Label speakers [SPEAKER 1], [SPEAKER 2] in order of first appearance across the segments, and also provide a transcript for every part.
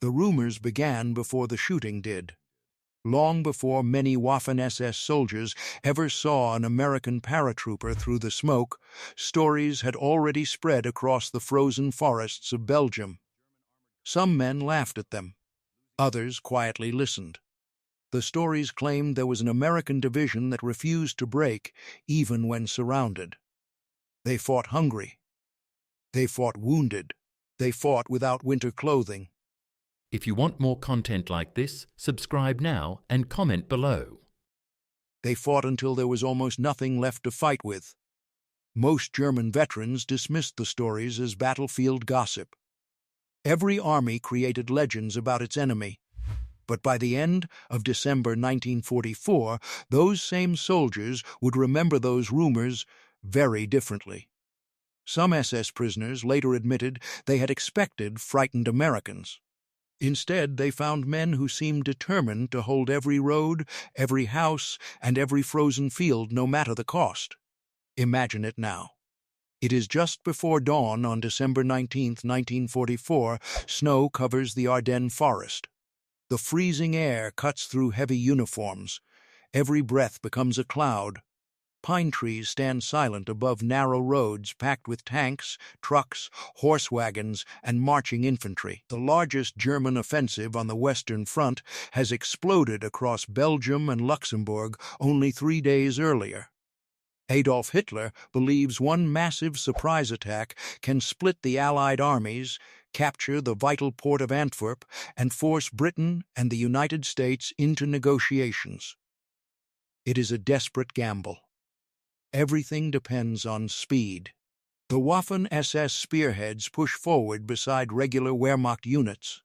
[SPEAKER 1] The rumors began before the shooting did. Long before many Waffen SS soldiers ever saw an American paratrooper through the smoke, stories had already spread across the frozen forests of Belgium. Some men laughed at them. Others quietly listened. The stories claimed there was an American division that refused to break, even when surrounded. They fought hungry. They fought wounded. They fought without winter clothing.
[SPEAKER 2] If you want more content like this, subscribe now and comment below.
[SPEAKER 1] They fought until there was almost nothing left to fight with. Most German veterans dismissed the stories as battlefield gossip. Every army created legends about its enemy. But by the end of December 1944, those same soldiers would remember those rumors very differently. Some SS prisoners later admitted they had expected frightened Americans. Instead, they found men who seemed determined to hold every road, every house, and every frozen field, no matter the cost. Imagine it now. It is just before dawn on December 19, 1944. Snow covers the Ardennes forest. The freezing air cuts through heavy uniforms. Every breath becomes a cloud. Pine trees stand silent above narrow roads packed with tanks, trucks, horse wagons, and marching infantry. The largest German offensive on the Western Front has exploded across Belgium and Luxembourg only 3 days earlier. Adolf Hitler believes one massive surprise attack can split the Allied armies, capture the vital port of Antwerp, and force Britain and the United States into negotiations. It is a desperate gamble. Everything depends on speed. The Waffen SS spearheads push forward beside regular Wehrmacht units.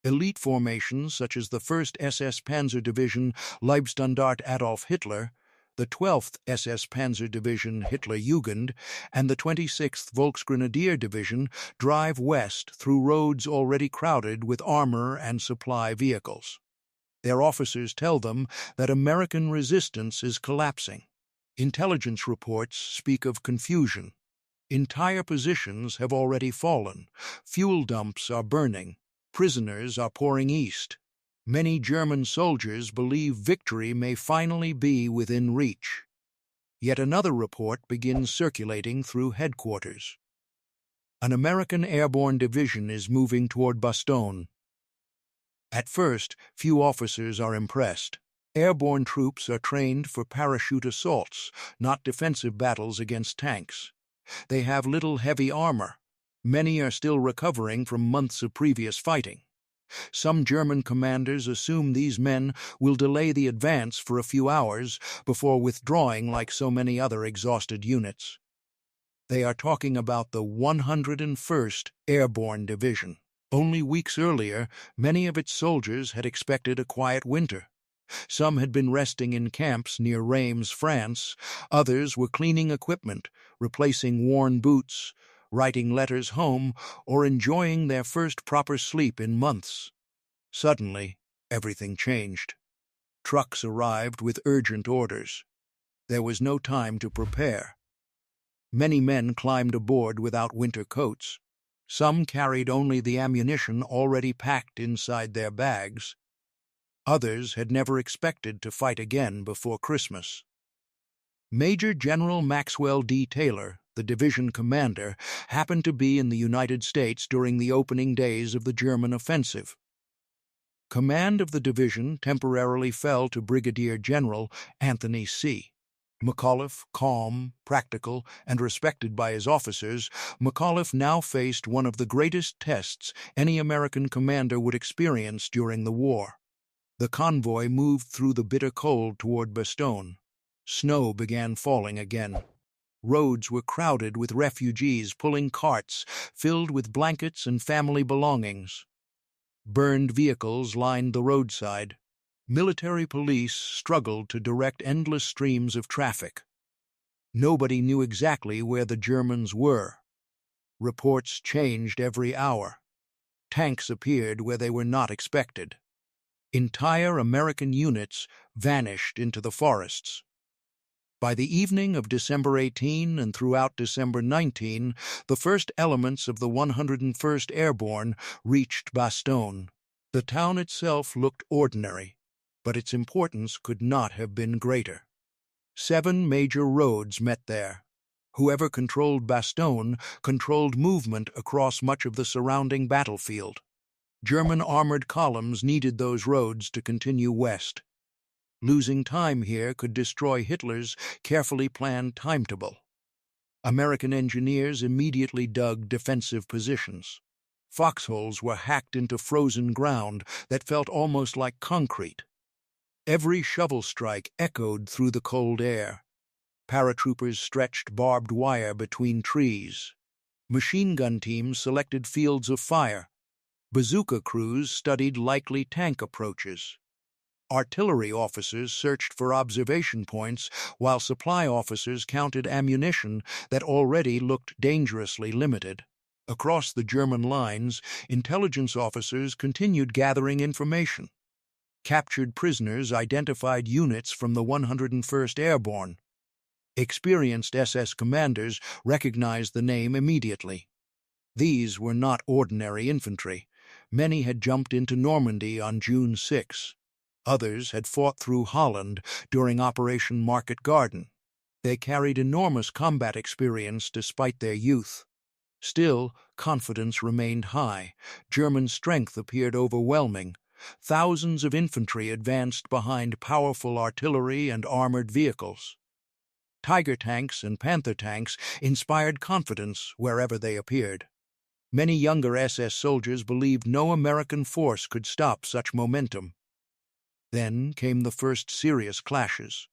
[SPEAKER 1] Elite formations such as the 1st SS Panzer Division Leibstandarte Adolf Hitler, the 12th SS Panzer Division Hitlerjugend, and the 26th Volksgrenadier Division drive west through roads already crowded with armor and supply vehicles. Their officers tell them that American resistance is collapsing. Intelligence reports speak of confusion. Entire positions have already fallen. Fuel dumps are burning. Prisoners are pouring east. Many German soldiers believe victory may finally be within reach. Yet another report begins circulating through headquarters. An American Airborne Division is moving toward Bastogne. At first, few officers are impressed. Airborne troops are trained for parachute assaults, not defensive battles against tanks. They have little heavy armor. Many are still recovering from months of previous fighting. Some German commanders assume these men will delay the advance for a few hours before withdrawing like so many other exhausted units. They are talking about the 101st Airborne Division. Only weeks earlier, many of its soldiers had expected a quiet winter. Some had been resting in camps near Reims, France. Others were cleaning equipment, replacing worn boots, writing letters home, or enjoying their first proper sleep in months. Suddenly, everything changed. Trucks arrived with urgent orders. There was no time to prepare. Many men climbed aboard without winter coats. Some carried only the ammunition already packed inside their bags. Others had never expected to fight again before Christmas. Major General Maxwell D. Taylor, the division commander, happened to be in the United States during the opening days of the German offensive. Command of the division temporarily fell to Brigadier General Anthony C. McAuliffe, calm, practical, and respected by his officers, McAuliffe now faced one of the greatest tests any American commander would experience during the war. The convoy moved through the bitter cold toward Bastogne. Snow began falling again. Roads were crowded with refugees pulling carts filled with blankets and family belongings. Burned vehicles lined the roadside. Military police struggled to direct endless streams of traffic. Nobody knew exactly where the Germans were. Reports changed every hour. Tanks appeared where they were not expected. Entire American units vanished into the forests. By the evening of December 18 and throughout December 19, the first elements of the 101st Airborne reached Bastogne. The town itself looked ordinary, but its importance could not have been greater. 7 major roads met there. Whoever controlled Bastogne controlled movement across much of the surrounding battlefield. German armored columns needed those roads to continue west. Losing time here could destroy Hitler's carefully planned timetable. American engineers immediately dug defensive positions. Foxholes were hacked into frozen ground that felt almost like concrete. Every shovel strike echoed through the cold air. Paratroopers stretched barbed wire between trees. Machine gun teams selected fields of fire. Bazooka crews studied likely tank approaches. Artillery officers searched for observation points, while supply officers counted ammunition that already looked dangerously limited. Across the German lines, intelligence officers continued gathering information. Captured prisoners identified units from the 101st Airborne. Experienced SS commanders recognized the name immediately. These were not ordinary infantry. Many had jumped into Normandy on June 6. Others had fought through Holland during Operation Market Garden. They carried enormous combat experience despite their youth. Still, confidence remained high. German strength appeared overwhelming. Thousands of infantry advanced behind powerful artillery and armored vehicles. Tiger tanks and Panther tanks inspired confidence wherever they appeared. Many younger SS soldiers believed no American force could stop such momentum. Then came the first serious clashes.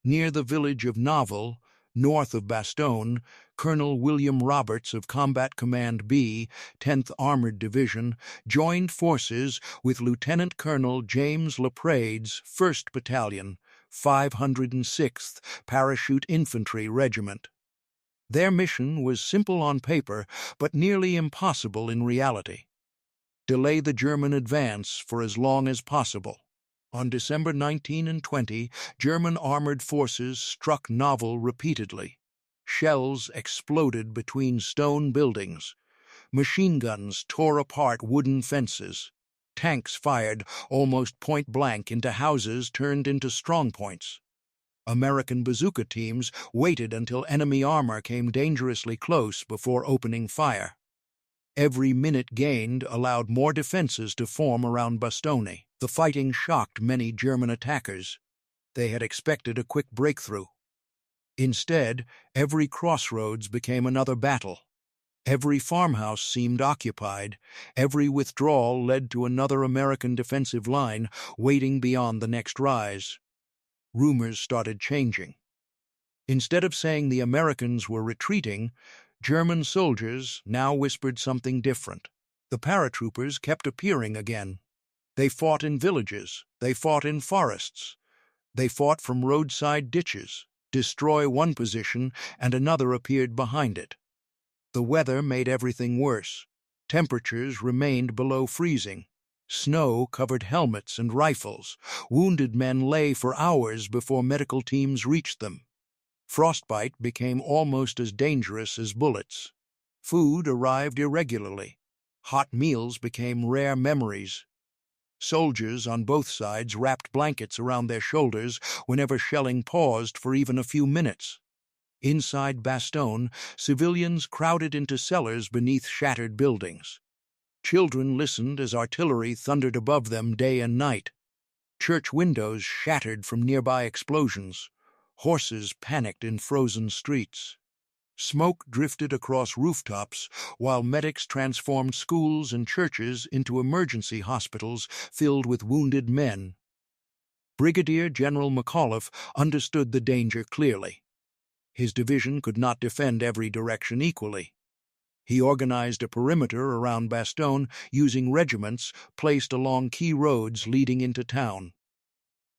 [SPEAKER 1] Near the village of Novel, north of Bastogne, Colonel William Roberts of Combat Command B, 10th Armored Division, joined forces with Lieutenant Colonel James Laprade's 1st Battalion, 506th Parachute Infantry Regiment. Their mission was simple on paper, but nearly impossible in reality. Delay the German advance for as long as possible. On December 19 and 20, German armored forces struck Novel repeatedly. Shells exploded between stone buildings. Machine guns tore apart wooden fences. Tanks fired almost point-blank into houses turned into strongpoints. American bazooka teams waited until enemy armor came dangerously close before opening fire. Every minute gained allowed more defenses to form around Bastogne. The fighting shocked many German attackers. They had expected a quick breakthrough. Instead, every crossroads became another battle. Every farmhouse seemed occupied. Every withdrawal led to another American defensive line waiting beyond the next rise. Rumors started changing. Instead of saying the Americans were retreating, German soldiers now whispered something different. The paratroopers kept appearing again. They fought in villages. They fought in forests. They fought from roadside ditches. Destroy one position, and another appeared behind it. The weather made everything worse. Temperatures remained below freezing. Snow covered helmets and rifles. Wounded men lay for hours before medical teams reached them. Frostbite became almost as dangerous as bullets. Food arrived irregularly. Hot meals became rare memories. Soldiers on both sides wrapped blankets around their shoulders whenever shelling paused for even a few minutes. Inside Bastogne, civilians crowded into cellars beneath shattered buildings. Children listened as artillery thundered above them day and night. Church windows shattered from nearby explosions. Horses panicked in frozen streets. Smoke drifted across rooftops while medics transformed schools and churches into emergency hospitals filled with wounded men. Brigadier General McAuliffe understood the danger clearly. His division could not defend every direction equally. He organized a perimeter around Bastogne using regiments placed along key roads leading into town.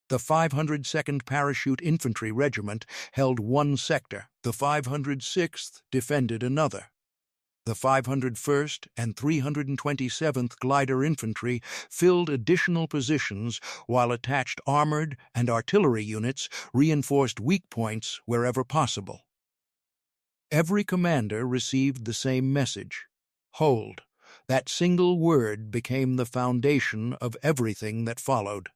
[SPEAKER 1] The 502nd Parachute Infantry Regiment held one sector. The 506th defended another. The 501st and 327th Glider Infantry filled additional positions while attached armored and artillery units reinforced weak points wherever possible. Every commander received the same message: hold. That single word became the foundation of everything that followed.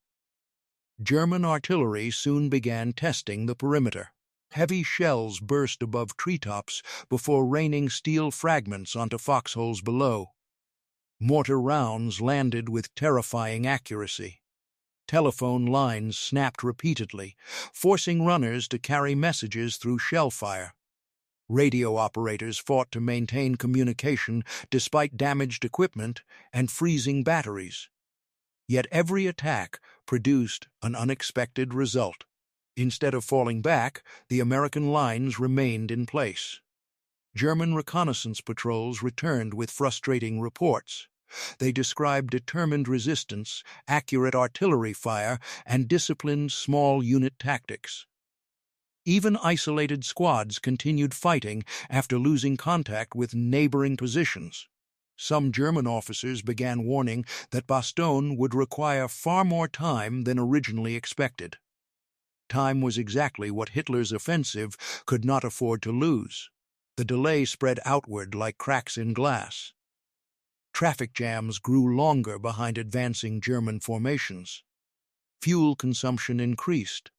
[SPEAKER 1] German artillery soon began testing the perimeter. Heavy shells burst above treetops before raining steel fragments onto foxholes below. Mortar rounds landed with terrifying accuracy. Telephone lines snapped repeatedly, forcing runners to carry messages through shell fire. Radio operators fought to maintain communication despite damaged equipment and freezing batteries. Yet every attack produced an unexpected result. Instead of falling back, the American lines remained in place. German reconnaissance patrols returned with frustrating reports. They described determined resistance, accurate artillery fire, and disciplined small unit tactics. Even isolated squads continued fighting after losing contact with neighboring positions. Some German officers began warning that Bastogne would require far more time than originally expected. Time was exactly what Hitler's offensive could not afford to lose. The delay spread outward like cracks in glass. Traffic jams grew longer behind advancing German formations. Fuel consumption increased.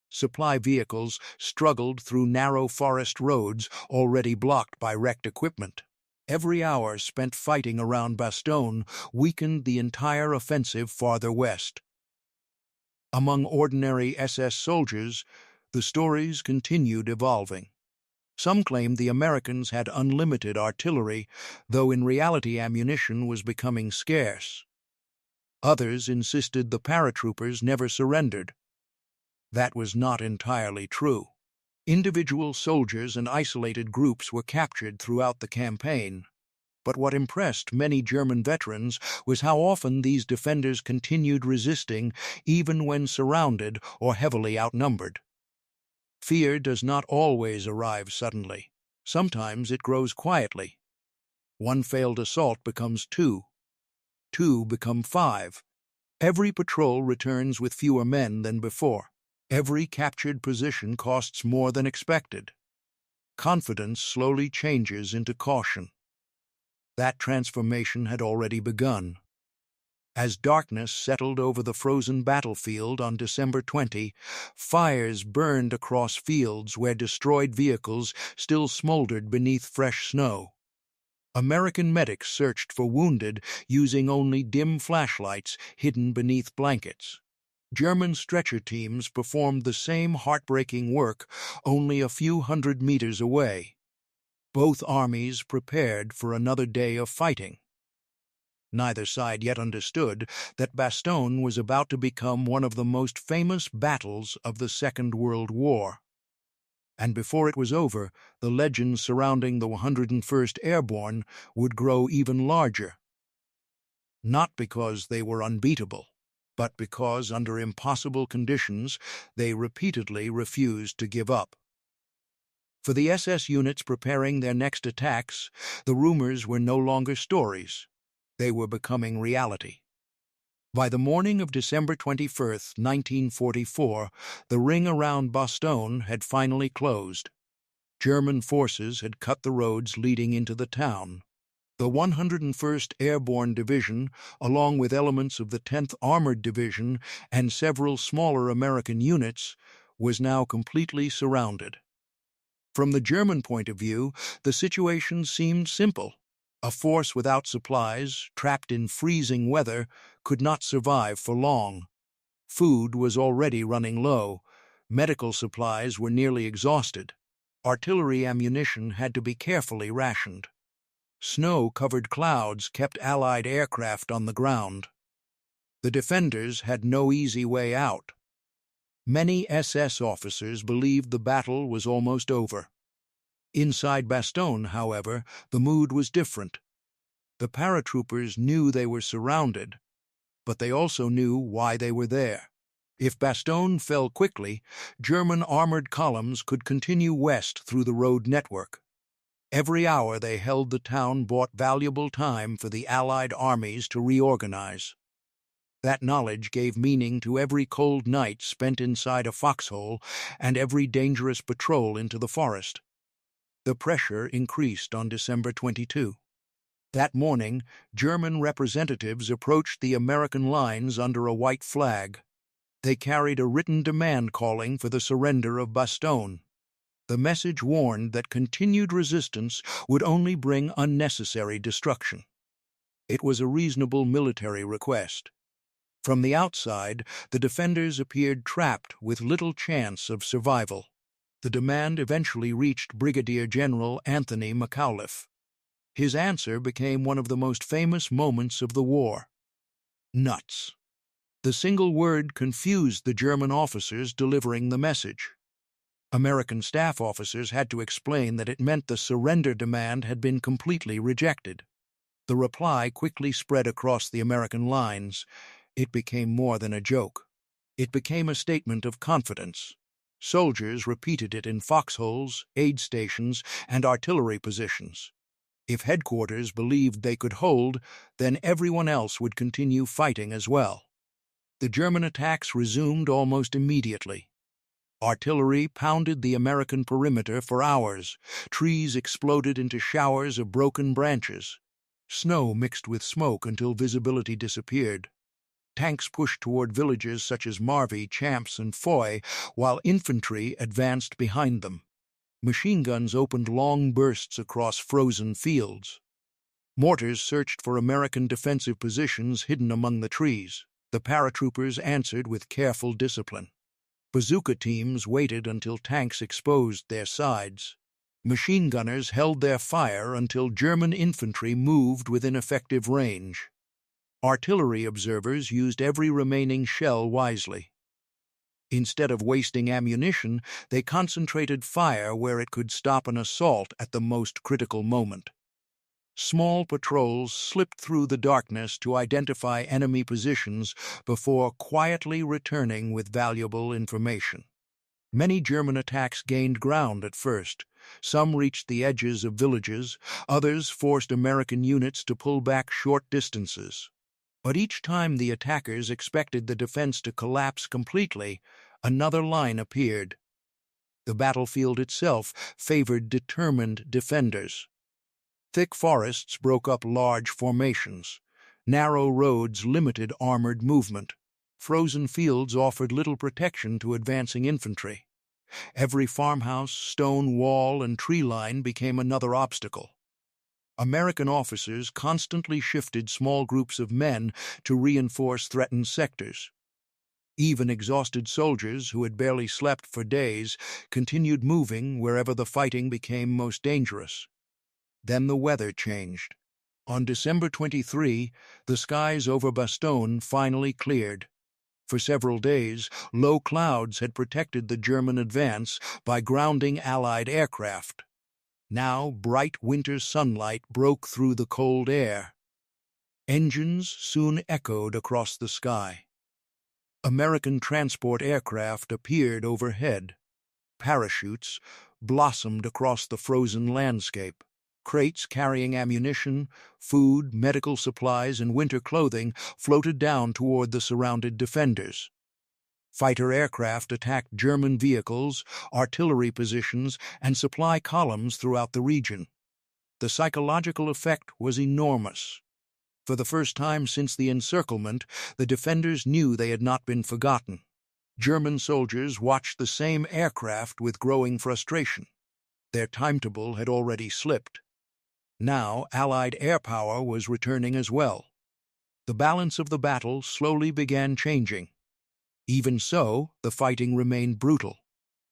[SPEAKER 1] Supply vehicles struggled through narrow forest roads already blocked by wrecked equipment. Every hour spent fighting around Bastogne weakened the entire offensive farther west. Among ordinary SS soldiers, the stories continued evolving. Some claimed the Americans had unlimited artillery, though in reality ammunition was becoming scarce. Others insisted the paratroopers never surrendered. That was not entirely true. Individual soldiers and isolated groups were captured throughout the campaign. But what impressed many German veterans was how often these defenders continued resisting even when surrounded or heavily outnumbered. Fear does not always arrive suddenly. Sometimes it grows quietly. One failed assault becomes two. Two become five. Every patrol returns with fewer men than before. Every captured position costs more than expected. Confidence slowly changes into caution. That transformation had already begun. As darkness settled over the frozen battlefield on December 20, fires burned across fields where destroyed vehicles still smoldered beneath fresh snow. American medics searched for wounded using only dim flashlights hidden beneath blankets. German stretcher teams performed the same heartbreaking work only a few hundred meters away. Both armies prepared for another day of fighting. Neither side yet understood that Bastogne was about to become one of the most famous battles of the Second World War. And before it was over, the legends surrounding the 101st Airborne would grow even larger. Not because they were unbeatable, but because under impossible conditions they repeatedly refused to give up. For the SS units preparing their next attacks, the rumors were no longer stories. They were becoming reality. By the morning of December 21, 1944, the ring around Bastogne had finally closed. German forces had cut the roads leading into the town. The 101st Airborne Division, along with elements of the 10th Armored Division and several smaller American units, was now completely surrounded. From the German point of view, the situation seemed simple. A force without supplies, trapped in freezing weather, could not survive for long. Food was already running low. Medical supplies were nearly exhausted. Artillery ammunition had to be carefully rationed. Snow-covered clouds kept Allied aircraft on the ground. The defenders had no easy way out. Many SS officers believed the battle was almost over. Inside Bastogne, however, the mood was different. The paratroopers knew they were surrounded, but they also knew why they were there. If Bastogne fell quickly, German armored columns could continue west through the road network. Every hour they held the town bought valuable time for the Allied armies to reorganize. That knowledge gave meaning to every cold night spent inside a foxhole and every dangerous patrol into the forest. The pressure increased on December 22. That morning, German representatives approached the American lines under a white flag. They carried a written demand calling for the surrender of Bastogne. The message warned that continued resistance would only bring unnecessary destruction. It was a reasonable military request. From the outside, the defenders appeared trapped with little chance of survival. The demand eventually reached Brigadier General Anthony McAuliffe. His answer became one of the most famous moments of the war. Nuts. The single word confused the German officers delivering the message. American staff officers had to explain that it meant the surrender demand had been completely rejected. The reply quickly spread across the American lines. It became more than a joke. It became a statement of confidence. Soldiers repeated it in foxholes, aid stations, and artillery positions. If headquarters believed they could hold, then everyone else would continue fighting as well. The German attacks resumed almost immediately. Artillery pounded the American perimeter for hours. Trees exploded into showers of broken branches. Snow mixed with smoke until visibility disappeared. Tanks pushed toward villages such as Marvy, Champs, and Foy, while infantry advanced behind them. Machine guns opened long bursts across frozen fields. Mortars searched for American defensive positions hidden among the trees. The paratroopers answered with careful discipline. Bazooka teams waited until tanks exposed their sides. Machine gunners held their fire until German infantry moved within effective range. Artillery observers used every remaining shell wisely. Instead of wasting ammunition, they concentrated fire where it could stop an assault at the most critical moment. Small patrols slipped through the darkness to identify enemy positions before quietly returning with valuable information. Many German attacks gained ground at first. Some reached the edges of villages, others forced American units to pull back short distances. But each time the attackers expected the defense to collapse completely, another line appeared. The battlefield itself favored determined defenders. Thick forests broke up large formations. Narrow roads limited armored movement. Frozen fields offered little protection to advancing infantry. Every farmhouse, stone wall, and tree line became another obstacle. American officers constantly shifted small groups of men to reinforce threatened sectors. Even exhausted soldiers who had barely slept for days continued moving wherever the fighting became most dangerous. Then the weather changed. On December 23, the skies over Bastogne finally cleared. For several days, low clouds had protected the German advance by grounding Allied aircraft. Now bright winter sunlight broke through the cold air. Engines soon echoed across the sky. American transport aircraft appeared overhead. Parachutes blossomed across the frozen landscape. Crates carrying ammunition, food, medical supplies, and winter clothing floated down toward the surrounded defenders. Fighter aircraft attacked German vehicles, artillery positions, and supply columns throughout the region. The psychological effect was enormous. For the first time since the encirclement, the defenders knew they had not been forgotten. German soldiers watched the same aircraft with growing frustration. Their timetable had already slipped. Now Allied air power was returning as well. The balance of the battle slowly began changing. Even so, the fighting remained brutal.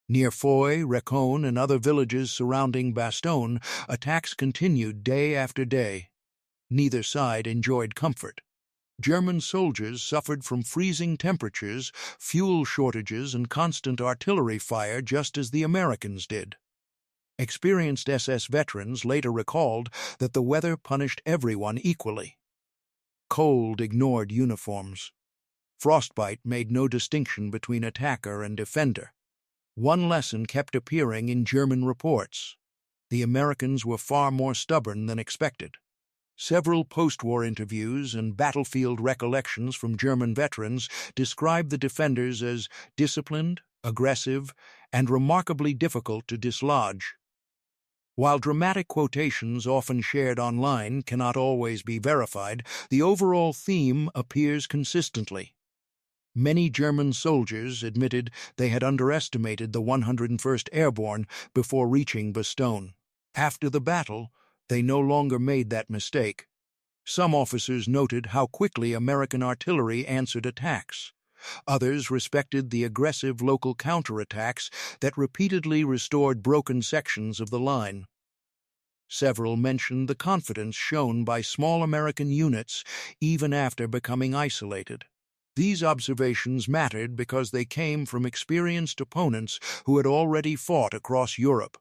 [SPEAKER 1] Near Foy, Recon, and other villages surrounding Bastogne, attacks continued day after day. Neither side enjoyed comfort. German soldiers suffered from freezing temperatures, fuel shortages, and constant artillery fire just as the Americans did. Experienced SS veterans later recalled that the weather punished everyone equally. Cold ignored uniforms. Frostbite made no distinction between attacker and defender. One lesson kept appearing in German reports. The Americans were far more stubborn than expected. Several post-war interviews and battlefield recollections from German veterans described the defenders as disciplined, aggressive, and remarkably difficult to dislodge. While dramatic quotations often shared online cannot always be verified, the overall theme appears consistently. Many German soldiers admitted they had underestimated the 101st Airborne before reaching Bastogne. After the battle, they no longer made that mistake. Some officers noted how quickly American artillery answered attacks. Others respected the aggressive local counterattacks that repeatedly restored broken sections of the line. Several mentioned the confidence shown by small American units even after becoming isolated. These observations mattered because they came from experienced opponents who had already fought across Europe.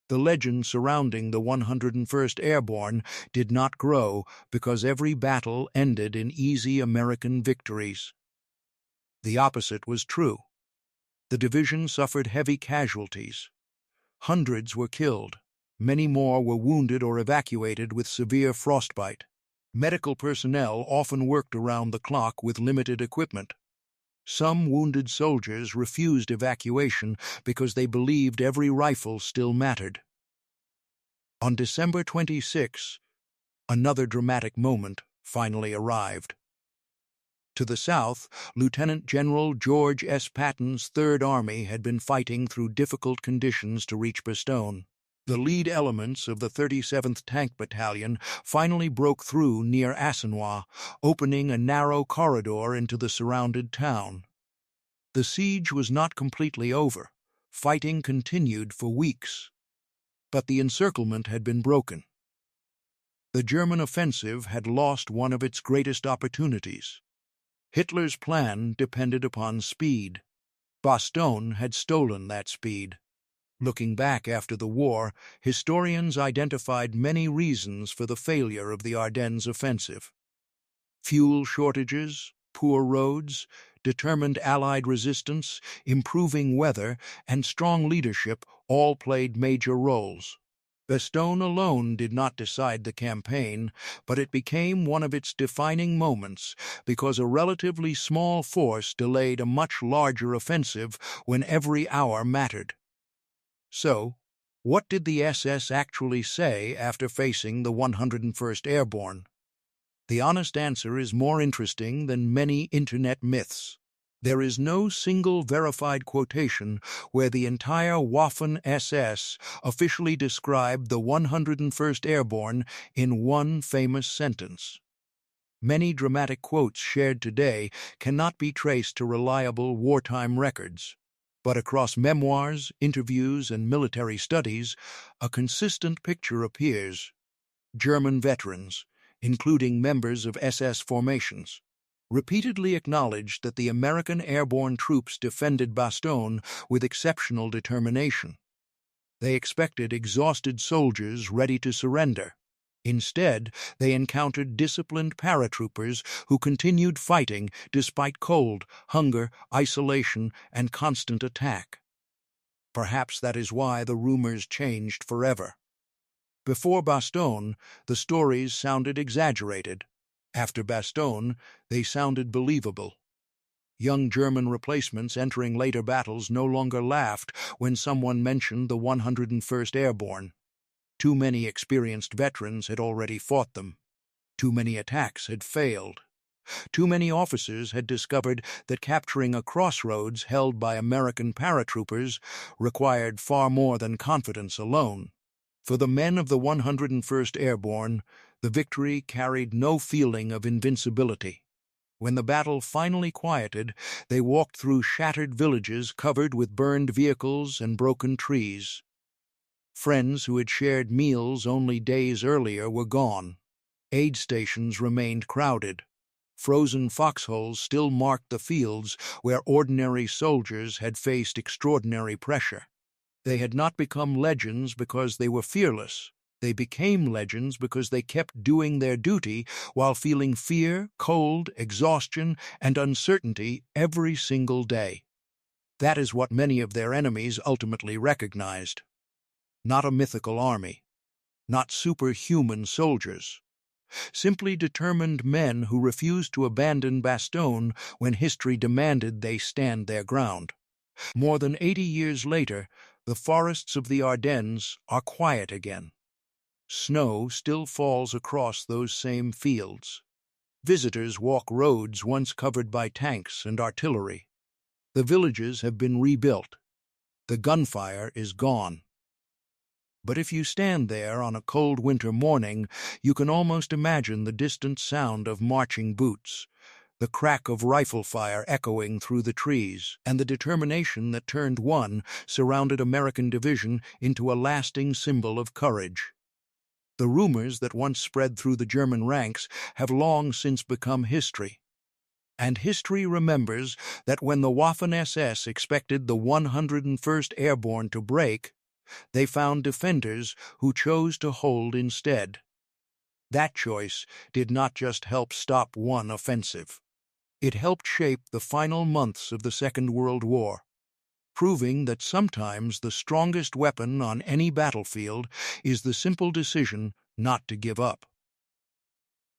[SPEAKER 1] The legend surrounding the 101st Airborne did not grow because every battle ended in easy American victories. The opposite was true. The division suffered heavy casualties. Hundreds were killed. Many more were wounded or evacuated with severe frostbite. Medical personnel often worked around the clock with limited equipment. Some wounded soldiers refused evacuation because they believed every rifle still mattered. On December 26, another dramatic moment finally arrived. To the south, Lieutenant General George S. Patton's Third Army had been fighting through difficult conditions to reach Bastogne. The lead elements of the 37th Tank Battalion finally broke through near Assenois, opening a narrow corridor into the surrounded town. The siege was not completely over. Fighting continued for weeks. But the encirclement had been broken. The German offensive had lost one of its greatest opportunities. Hitler's plan depended upon speed. Bastogne had stolen that speed. Looking back after the war, historians identified many reasons for the failure of the Ardennes offensive. Fuel shortages, poor roads, determined Allied resistance, improving weather, and strong leadership all played major roles. Bastogne alone did not decide the campaign, but it became one of its defining moments because a relatively small force delayed a much larger offensive when every hour mattered. So, what did the SS actually say after facing the 101st Airborne? The honest answer is more interesting than many internet myths. There is no single verified quotation where the entire Waffen SS officially described the 101st Airborne in one famous sentence. Many dramatic quotes shared today cannot be traced to reliable wartime records. But across memoirs, interviews, and military studies, a consistent picture appears. German veterans, including members of SS formations, repeatedly acknowledged that the American airborne troops defended Bastogne with exceptional determination. They expected exhausted soldiers ready to surrender. Instead, they encountered disciplined paratroopers who continued fighting despite cold, hunger, isolation, and constant attack. Perhaps that is why the rumors changed forever. Before Bastogne, the stories sounded exaggerated. After Bastogne, they sounded believable. Young German replacements entering later battles no longer laughed when someone mentioned the 101st Airborne. Too many experienced veterans had already fought them. Too many attacks had failed. Too many officers had discovered that capturing a crossroads held by American paratroopers required far more than confidence alone. For the men of the 101st Airborne, the victory carried no feeling of invincibility. When the battle finally quieted, they walked through shattered villages covered with burned vehicles and broken trees. Friends who had shared meals only days earlier were gone. Aid stations remained crowded. Frozen foxholes still marked the fields where ordinary soldiers had faced extraordinary pressure. They had not become legends because they were fearless. They became legends because they kept doing their duty while feeling fear, cold, exhaustion, and uncertainty every single day. That is what many of their enemies ultimately recognized. Not a mythical army, not superhuman soldiers, simply determined men who refused to abandon Bastogne when history demanded they stand their ground. More than 80 years later, The forests of the Ardennes are quiet again. Snow still falls across those same fields. Visitors walk roads once covered by tanks and artillery. The villages have been rebuilt. The gunfire is gone. But if you stand there on a cold winter morning, you can almost imagine the distant sound of marching boots, the crack of rifle fire echoing through the trees, and the determination that turned one surrounded American division into a lasting symbol of courage. The rumors that once spread through the German ranks have long since become history. And history remembers that when the Waffen SS expected the 101st Airborne to break, they found defenders who chose to hold instead. That choice did not just help stop one offensive. It helped shape the final months of the Second World War, proving that sometimes the strongest weapon on any battlefield is the simple decision not to give up.